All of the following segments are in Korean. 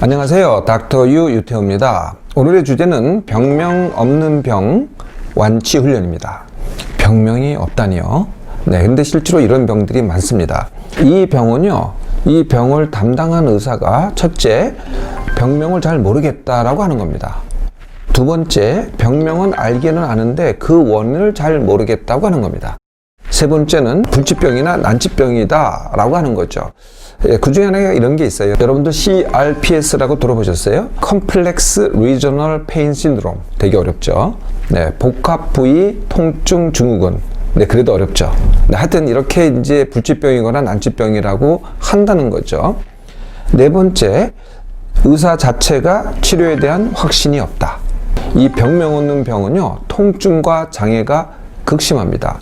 안녕하세요. 닥터 유태우입니다. 오늘의 주제는 병명 없는 병 완치 훈련입니다. 병명이 없다니요? 네, 근데 실제로 이런 병들이 많습니다. 이 병은요, 이 병을 담당한 의사가 첫째, 병명을 잘 모르겠다라고 하는 겁니다. 두 번째, 병명은 알기는 아는데 그 원인을 잘 모르겠다고 하는 겁니다. 세 번째는 불치병이나 난치병이다 라고 하는 거죠. 그 중에 하나가 이런 게 있어요. 여러분들 CRPS라고 들어보셨어요? Complex Regional Pain Syndrome. 되게 어렵죠. 네, 복합 부위 통증 증후군. 네, 그래도 어렵죠. 네, 하여튼 이렇게 이제 불치병이거나 난치병이라고 한다는 거죠. 네 번째, 의사 자체가 치료에 대한 확신이 없다. 이 병명 없는 병은요, 통증과 장애가 극심합니다.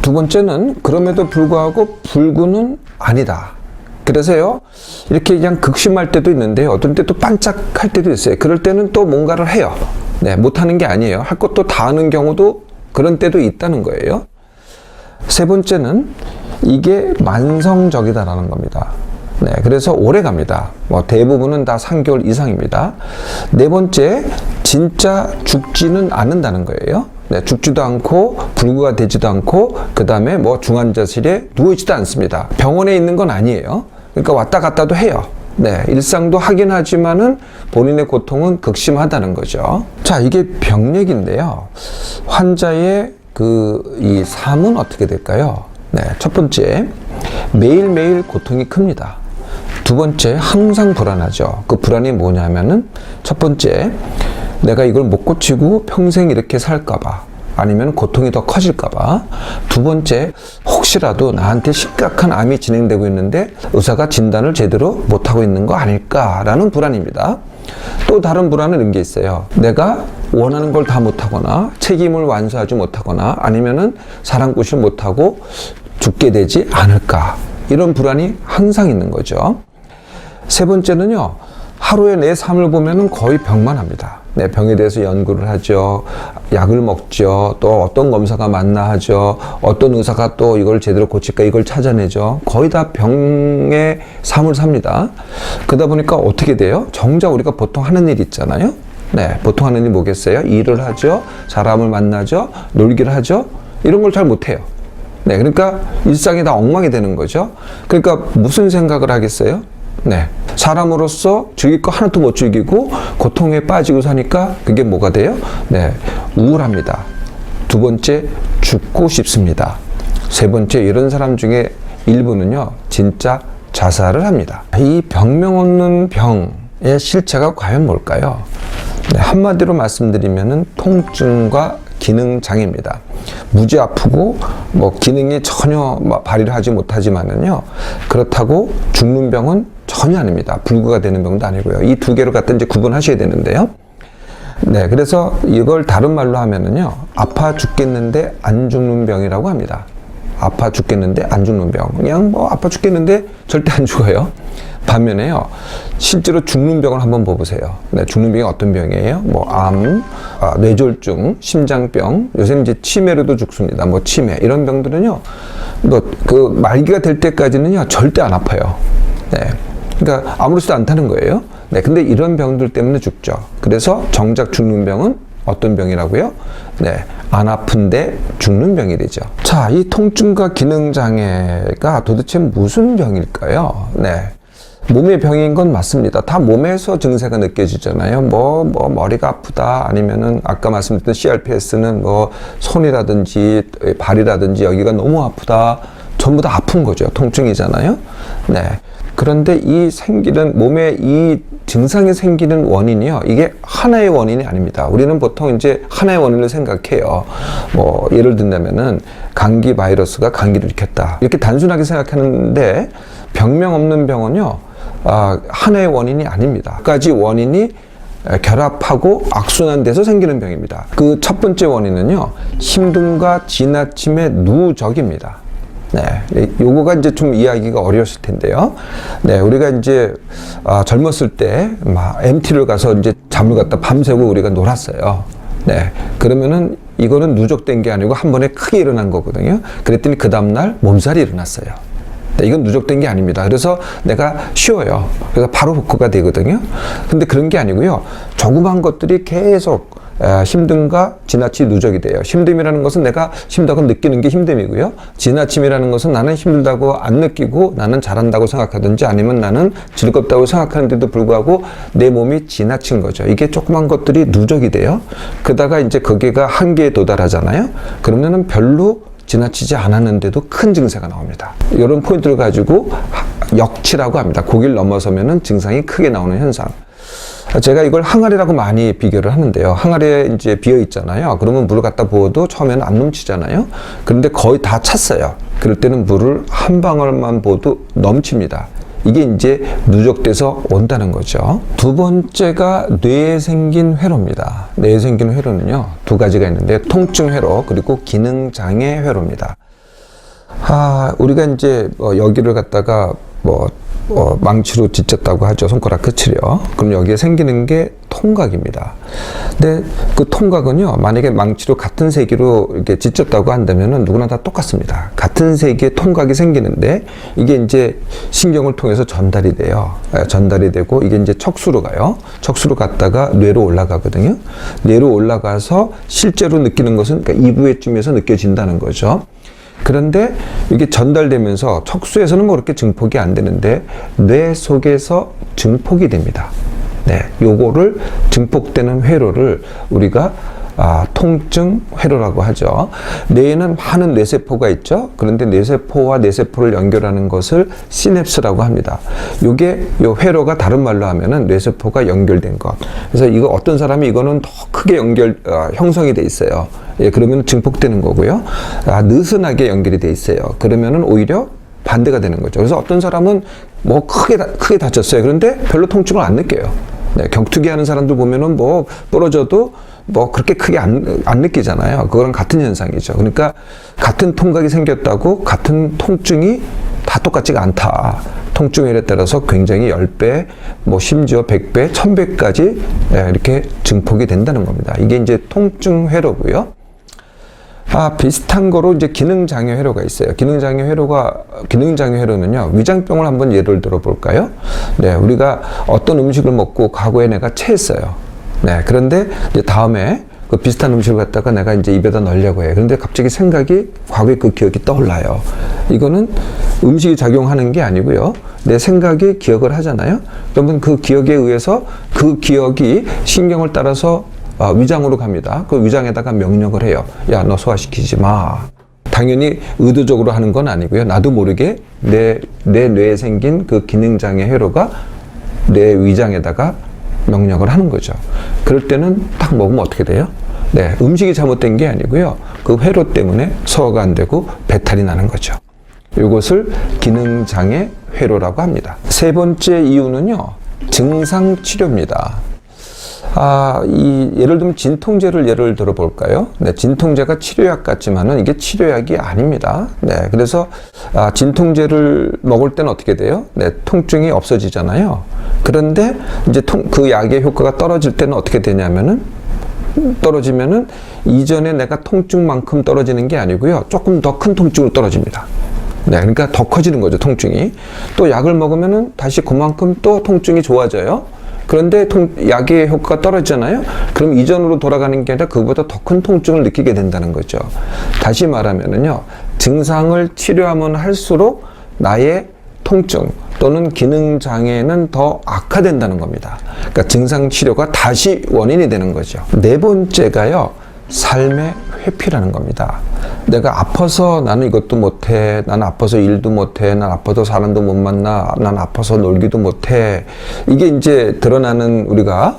두 번째는 그럼에도 불구하고 불구는 아니다. 그래서요, 이렇게 그냥 극심할 때도 있는데 어떤 때 또 반짝할 때도 있어요. 그럴 때는 또 뭔가를 해요. 네, 못하는 게 아니에요. 할 것도 다 하는 경우도 그런 때도 있다는 거예요. 세 번째는 이게 만성적이다라는 겁니다. 네, 그래서 오래 갑니다. 대부분은 다 3개월 이상입니다. 네 번째, 진짜 죽지는 않는다는 거예요. 네, 죽지도 않고 불구가 되지도 않고 그 다음에 중환자실에 누워있지도 않습니다. 병원에 있는 건 아니에요. 그러니까 왔다 갔다도 해요. 네, 일상도 하긴 하지만은 본인의 고통은 극심하다는 거죠. 자, 이게 병력인데요. 환자의 이 삶은 어떻게 될까요? 네, 첫 번째, 매일매일 고통이 큽니다. 두 번째, 항상 불안하죠. 그 불안이 뭐냐면은 첫 번째, 내가 이걸 못 고치고 평생 이렇게 살까봐, 아니면 고통이 더 커질까봐. 두 번째, 혹시라도 나한테 심각한 암이 진행되고 있는데 의사가 진단을 제대로 못하고 있는 거 아닐까라는 불안입니다. 또 다른 불안은 이런 게 있어요. 내가 원하는 걸 다 못하거나 책임을 완수하지 못하거나 아니면은 사랑꾼을 못하고 죽게 되지 않을까. 이런 불안이 항상 있는 거죠. 세 번째는요, 하루에 내 삶을 보면은 거의 병만 합니다. 내 병에 대해서 연구를 하죠. 약을 먹죠. 또 어떤 검사가 맞나 하죠. 어떤 의사가 또 이걸 제대로 고칠까 이걸 찾아내죠. 거의 다 병의 삶을 삽니다. 그러다 보니까 어떻게 돼요? 정작 우리가 보통 하는 일 있잖아요. 네, 보통 하는 일 뭐겠어요? 일을 하죠. 사람을 만나죠. 놀기를 하죠. 이런 걸 잘 못해요. 네, 그러니까 일상이 다 엉망이 되는 거죠. 그러니까 무슨 생각을 하겠어요? 네, 사람으로서 즐길 거 하나도 못 즐기고 고통에 빠지고 사니까 그게 뭐가 돼요? 네, 우울합니다. 두 번째, 죽고 싶습니다. 세 번째, 이런 사람 중에 일부는요, 진짜 자살을 합니다. 이 병명 없는 병의 실체가 과연 뭘까요? 네, 한마디로 말씀드리면은 통증과 기능 장애입니다. 무지 아프고 기능이 전혀 발휘를 하지 못하지만은요, 그렇다고 죽는 병은 전혀 아닙니다. 불구가 되는 병도 아니고요. 이 두 개를 갖다 이제 구분하셔야 되는데요. 네, 그래서 이걸 다른 말로 하면은요, 아파 죽겠는데 안 죽는 병이라고 합니다. 아파 죽겠는데 안 죽는 병. 그냥 아파 죽겠는데 절대 안 죽어요. 반면에요, 실제로 죽는 병을 한번 보세요. 네, 죽는 병이 어떤 병이에요? 암, 뇌졸중, 심장병, 요새 이제 치매로도 죽습니다. 치매, 이런 병들은요, 그 말기가 될 때까지는요, 절대 안 아파요. 네. 그러니까 아무렇지도 않다는 거예요. 네, 근데 이런 병들 때문에 죽죠. 그래서 정작 죽는 병은 어떤 병이라고요? 네, 안 아픈데 죽는 병이 되죠. 자, 이 통증과 기능 장애가 도대체 무슨 병일까요? 네. 몸의 병인 건 맞습니다. 다 몸에서 증세가 느껴지잖아요. 머리가 아프다, 아니면은 아까 말씀드렸던 CRPS는 손이라든지 발이라든지 여기가 너무 아프다. 전부 다 아픈 거죠. 통증이잖아요. 네. 그런데 몸에 이 증상이 생기는 원인이요, 이게 하나의 원인이 아닙니다. 우리는 보통 이제 하나의 원인을 생각해요. 예를 든다면은 감기 바이러스가 감기를 일으켰다. 이렇게 단순하게 생각하는데 병명 없는 병은요, 하나의 원인이 아닙니다. 몇 가지 원인이 결합하고 악순환돼서 생기는 병입니다. 그 첫 번째 원인은요, 힘듦과 지나침의 누적입니다. 네, 요거가 이제 좀 이해하기가 어려웠을 텐데요. 네, 우리가 이제 젊었을 때 MT를 가서 이제 잠을 갖다 밤새고 우리가 놀았어요. 네, 그러면은 이거는 누적된 게 아니고 한 번에 크게 일어난 거거든요. 그랬더니 그 다음날 몸살이 일어났어요. 이건 누적된 게 아닙니다. 그래서 내가 쉬어요. 그래서 바로 복구가 되거든요. 근데 그런 게 아니고요. 조그만 것들이 계속 힘듦과 지나치 누적이 돼요. 힘듦이라는 것은 내가 힘들다고 느끼는 게 힘듦이고요. 지나침이라는 것은 나는 힘들다고 안 느끼고 나는 잘한다고 생각하든지 아니면 나는 즐겁다고 생각하는데도 불구하고 내 몸이 지나친 거죠. 이게 조그만 것들이 누적이 돼요. 그러다가 이제 거기가 한계에 도달하잖아요. 그러면은 별로 지나치지 않았는데도 큰 증세가 나옵니다. 이런 포인트를 가지고 역치라고 합니다. 거길 넘어서면은 증상이 크게 나오는 현상. 제가 이걸 항아리라고 많이 비교를 하는데요. 항아리에 이제 비어 있잖아요. 그러면 물을 갖다 부어도 처음에는 안 넘치잖아요. 그런데 거의 다 찼어요. 그럴 때는 물을 한 방울만 부어도 넘칩니다. 이게 이제 누적돼서 온다는 거죠. 두 번째가 뇌에 생긴 회로입니다. 뇌에 생긴 회로는요, 두 가지가 있는데 통증 회로 그리고 기능장애 회로입니다. 우리가 이제 여기를 갖다가 망치로 찢었다고 하죠. 손가락 끝을요. 그럼 여기에 생기는 게 통각입니다. 근데 그 통각은요, 만약에 망치로 같은 세기로 이렇게 찢었다고 한다면은 누구나 다 똑같습니다. 같은 세기의 통각이 생기는데 이게 이제 신경을 통해서 전달이 돼요. 전달이 되고 이게 이제 척수로 가요. 척수로 갔다가 뇌로 올라가거든요. 뇌로 올라가서 실제로 느끼는 것은 그러니까 이부에쯤에서 느껴진다는 거죠. 그런데 이게 전달되면서 척수에서는 뭐 그렇게 증폭이 안 되는데 뇌 속에서 증폭이 됩니다. 네, 요거를 증폭되는 회로를 우리가 통증 회로라고 하죠. 뇌에는 많은 뇌세포가 있죠. 그런데 뇌세포와 뇌세포를 연결하는 것을 시냅스라고 합니다. 요 회로가 다른 말로 하면은 뇌세포가 연결된 것. 그래서 이거 어떤 사람이 이거는 더 크게 형성이 돼 있어요. 예, 그러면 증폭되는 거고요. 느슨하게 연결이 돼 있어요. 그러면은 오히려 반대가 되는 거죠. 그래서 어떤 사람은 뭐 크게 다쳤어요. 그런데 별로 통증을 안 느껴요. 네, 격투기 하는 사람들 보면은 뭐 부러져도 뭐 그렇게 크게 안 느끼잖아요. 그거랑 같은 현상이죠. 그러니까 같은 통각이 생겼다고 같은 통증이 다 똑같지가 않다. 통증에 따라서 굉장히 10배, 뭐 심지어 100배, 1000배까지 이렇게 증폭이 된다는 겁니다. 이게 이제 통증 회로고요. 비슷한 거로 이제 기능장애 회로가 있어요. 기능장애 회로는요, 위장병을 한번 예를 들어 볼까요? 네, 우리가 어떤 음식을 먹고 과거에 내가 체했어요. 네, 그런데 이제 다음에 그 비슷한 음식을 갖다가 내가 이제 입에다 넣으려고 해요. 그런데 갑자기 생각이 과거의 그 기억이 떠올라요. 이거는 음식이 작용하는 게 아니고요. 내 생각이 기억을 하잖아요. 그러면 그 기억에 의해서 그 기억이 신경을 따라서 위장으로 갑니다. 그 위장에다가 명령을 해요. 야, 너 소화시키지 마. 당연히 의도적으로 하는 건 아니고요. 나도 모르게 내 뇌에 생긴 그 기능장애 회로가 내 위장에다가 명령을 하는 거죠. 그럴 때는 딱 먹으면 어떻게 돼요? 네, 음식이 잘못된 게 아니고요. 그 회로 때문에 소화가 안 되고 배탈이 나는 거죠. 이것을 기능장애 회로라고 합니다. 세 번째 이유는요, 증상 치료입니다. 예를 들면 진통제를 예를 들어 볼까요? 네, 진통제가 치료약 같지만은 이게 치료약이 아닙니다. 네, 그래서 진통제를 먹을 때는 어떻게 돼요? 네, 통증이 없어지잖아요. 그런데 이제 그 약의 효과가 떨어질 때는 어떻게 되냐면은 떨어지면은 이전에 내가 통증만큼 떨어지는 게 아니고요, 조금 더 큰 통증으로 떨어집니다. 네, 그러니까 더 커지는 거죠, 통증이. 또 약을 먹으면은 다시 그만큼 또 통증이 좋아져요. 그런데 약의 효과가 떨어지잖아요. 그럼 이전으로 돌아가는 게 아니라 그보다 더 큰 통증을 느끼게 된다는 거죠. 다시 말하면은요, 증상을 치료하면 할수록 나의 통증 또는 기능 장애는 더 악화된다는 겁니다. 그러니까 증상 치료가 다시 원인이 되는 거죠. 네 번째가요, 삶의 회피라는 겁니다. 내가 아파서 나는 이것도 못해, 난 아파서 일도 못해, 난 아파서 사람도 못 만나, 난 아파서 놀기도 못해. 이게 이제 우리가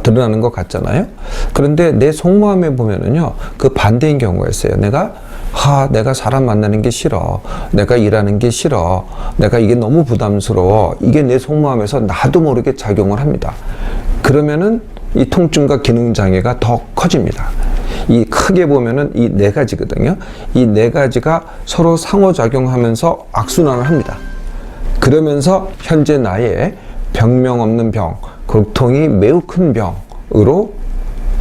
드러나는 것 같잖아요. 그런데 내 속마음에 보면은요, 그 반대인 경우가 있어요. 내가 사람 만나는 게 싫어, 내가 일하는 게 싫어, 내가 이게 너무 부담스러워, 이게 내 속마음에서 나도 모르게 작용을 합니다. 그러면은 이 통증과 기능장애가 더 커집니다. 이 크게 보면은 이 네 가지거든요. 이 네 가지가 서로 상호작용하면서 악순환을 합니다. 그러면서 현재 나의 병명 없는 병, 고통이 매우 큰 병으로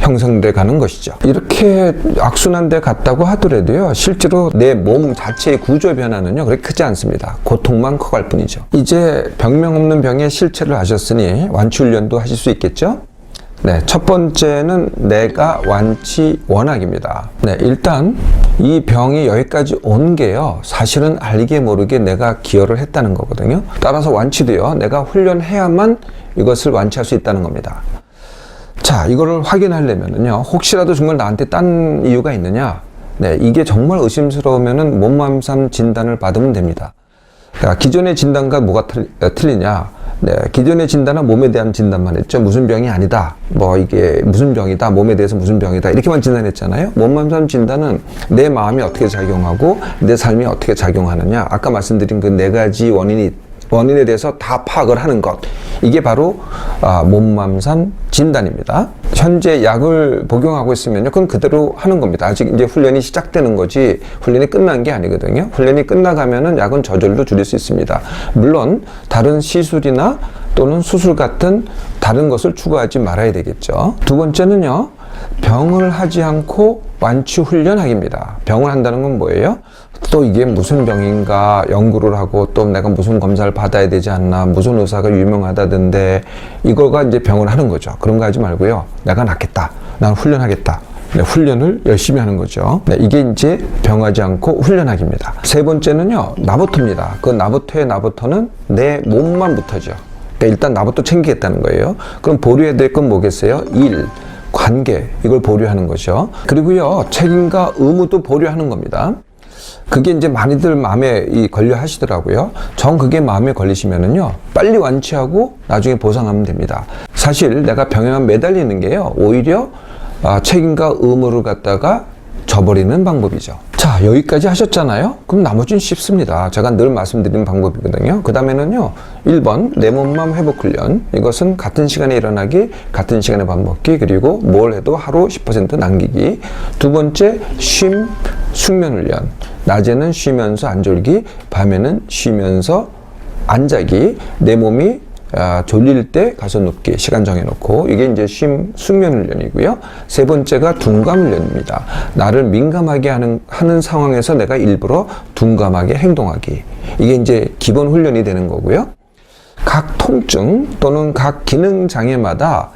형성돼 가는 것이죠. 이렇게 악순환돼 갔다고 하더라도요, 실제로 내 몸 자체의 구조 변화는요 그렇게 크지 않습니다. 고통만 커갈 뿐이죠. 이제 병명 없는 병의 실체를 아셨으니 완치 훈련도 하실 수 있겠죠? 네, 첫 번째는 내가 완치 원학입니다. 네, 일단 이 병이 여기까지 온 게요, 사실은 알게 모르게 내가 기여를 했다는 거거든요. 따라서 완치도요, 내가 훈련해야만 이것을 완치할 수 있다는 겁니다. 자, 이거를 확인하려면요, 혹시라도 정말 나한테 딴 이유가 있느냐? 네, 이게 정말 의심스러우면은 몸맘삼 진단을 받으면 됩니다. 그러니까 기존의 진단과 뭐가 틀리냐? 네, 기존의 진단은 몸에 대한 진단만 했죠. 무슨 병이 아니다. 뭐 이게 무슨 병이다. 몸에 대해서 무슨 병이다. 이렇게만 진단했잖아요. 몸맘삼 진단은 내 마음이 어떻게 작용하고 내 삶이 어떻게 작용하느냐. 아까 말씀드린 그 네 가지 원인에 대해서 다 파악을 하는 것. 이게 바로 몸맘삼 진단입니다. 현재 약을 복용하고 있으면요, 그건 그대로 하는 겁니다. 아직 이제 훈련이 시작되는 거지 훈련이 끝난 게 아니거든요. 훈련이 끝나가면은 약은 저절로 줄일 수 있습니다. 물론 다른 시술이나 또는 수술 같은 다른 것을 추가하지 말아야 되겠죠. 두 번째는요, 병을 하지 않고 완치 훈련하기입니다. 병을 한다는 건 뭐예요? 또 이게 무슨 병인가 연구를 하고 또 내가 무슨 검사를 받아야 되지 않나, 무슨 의사가 유명하다던데, 이거가 이제 병을 하는 거죠. 그런 거 하지 말고요, 내가 낫겠다, 난 훈련하겠다. 네, 훈련을 열심히 하는 거죠. 네, 이게 이제 병하지 않고 훈련하기입니다. 세 번째는요, 나부터입니다. 그 나부터의 나부터는 내 몸만부터죠. 그러니까 일단 나부터 챙기겠다는 거예요. 그럼 보류해야 될 건 뭐겠어요? 일, 관계, 이걸 보류하는 거죠. 그리고요, 책임과 의무도 보류하는 겁니다. 그게 이제 많이들 마음에 걸려 하시더라고요. 그게 마음에 걸리시면은요, 빨리 완치하고 나중에 보상하면 됩니다. 사실 내가 병에만 매달리는 게요, 오히려 책임과 의무를 갖다가 저버리는 방법이죠. 자, 여기까지 하셨잖아요? 그럼 나머지는 쉽습니다. 제가 늘 말씀드리는 방법이거든요. 그 다음에는요, 1번 내 몸맘 회복 훈련. 이것은 같은 시간에 일어나기, 같은 시간에 밥 먹기, 그리고 뭘 해도 하루 10% 남기기. 두 번째, 숙면 훈련. 낮에는 쉬면서 안 졸기, 밤에는 쉬면서 안 자기. 내 몸이 졸릴 때 가서 눕기, 시간 정해놓고. 이게 이제 숙면 훈련이고요. 세 번째가 둔감 훈련입니다. 나를 민감하게 하는 상황에서 내가 일부러 둔감하게 행동하기. 이게 이제 기본 훈련이 되는 거고요. 각 통증 또는 각 기능 장애마다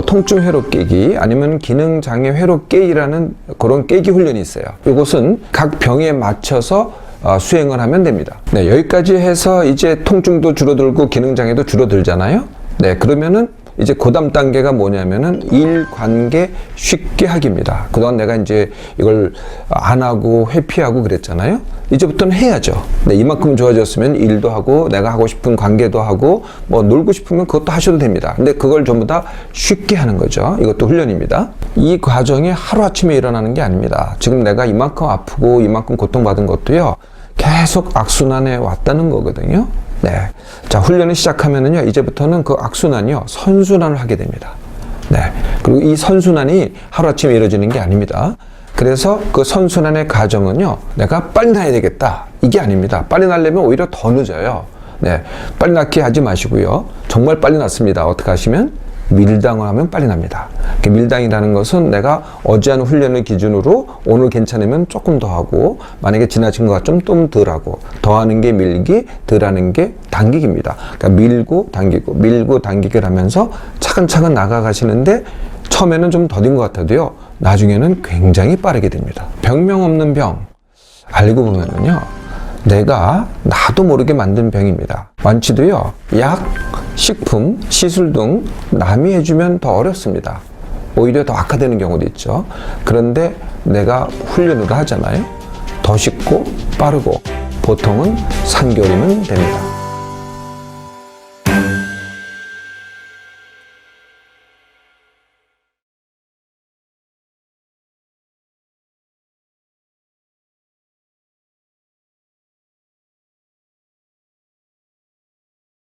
통증 회로 깨기 아니면 기능 장애 회로 깨기라는 그런 깨기 훈련이 있어요. 이것은 각 병에 맞춰서 수행을 하면 됩니다. 네, 여기까지 해서 이제 통증도 줄어들고 기능장애도 줄어들잖아요. 네, 그러면은 이제 그 다음 단계가 뭐냐면은 일, 관계, 쉽게 하기입니다. 그동안 내가 이제 이걸 안 하고 회피하고 그랬잖아요. 이제부터는 해야죠. 네, 이만큼 좋아졌으면 일도 하고 내가 하고 싶은 관계도 하고 뭐 놀고 싶으면 그것도 하셔도 됩니다. 근데 그걸 전부 다 쉽게 하는 거죠. 이것도 훈련입니다. 이 과정이 하루아침에 일어나는 게 아닙니다. 지금 내가 이만큼 아프고 이만큼 고통받은 것도요, 계속 악순환해 왔다는 거거든요. 네. 자, 훈련을 시작하면은요, 이제부터는 그 악순환이요, 선순환을 하게 됩니다. 네. 그리고 이 선순환이 하루아침에 이루어지는 게 아닙니다. 그래서 그 선순환의 과정은요, 내가 빨리 나야 되겠다, 이게 아닙니다. 빨리 나려면 오히려 더 늦어요. 네. 빨리 낫게 하지 마시고요. 정말 빨리 낫습니다. 어떻게 하시면? 밀당을 하면 빨리 납니다. 밀당이라는 것은 내가 어제 한 훈련을 기준으로 오늘 괜찮으면 조금 더 하고, 만약에 지나친 것 같으면 좀 덜 하고, 더 하는 게 밀기, 덜 하는 게 당기기입니다. 그러니까 밀고 당기기를 하면서 차근차근 나가가시는데, 처음에는 좀 더딘 것 같아도요, 나중에는 굉장히 빠르게 됩니다. 병명 없는 병, 알고 보면은요, 내가 나도 모르게 만든 병입니다. 완치도요, 약, 식품, 시술 등 남이 해주면 더 어렵습니다. 오히려 더 악화되는 경우도 있죠. 그런데 내가 훈련으로 하잖아요. 더 쉽고 빠르고 보통은 3개월이면 됩니다.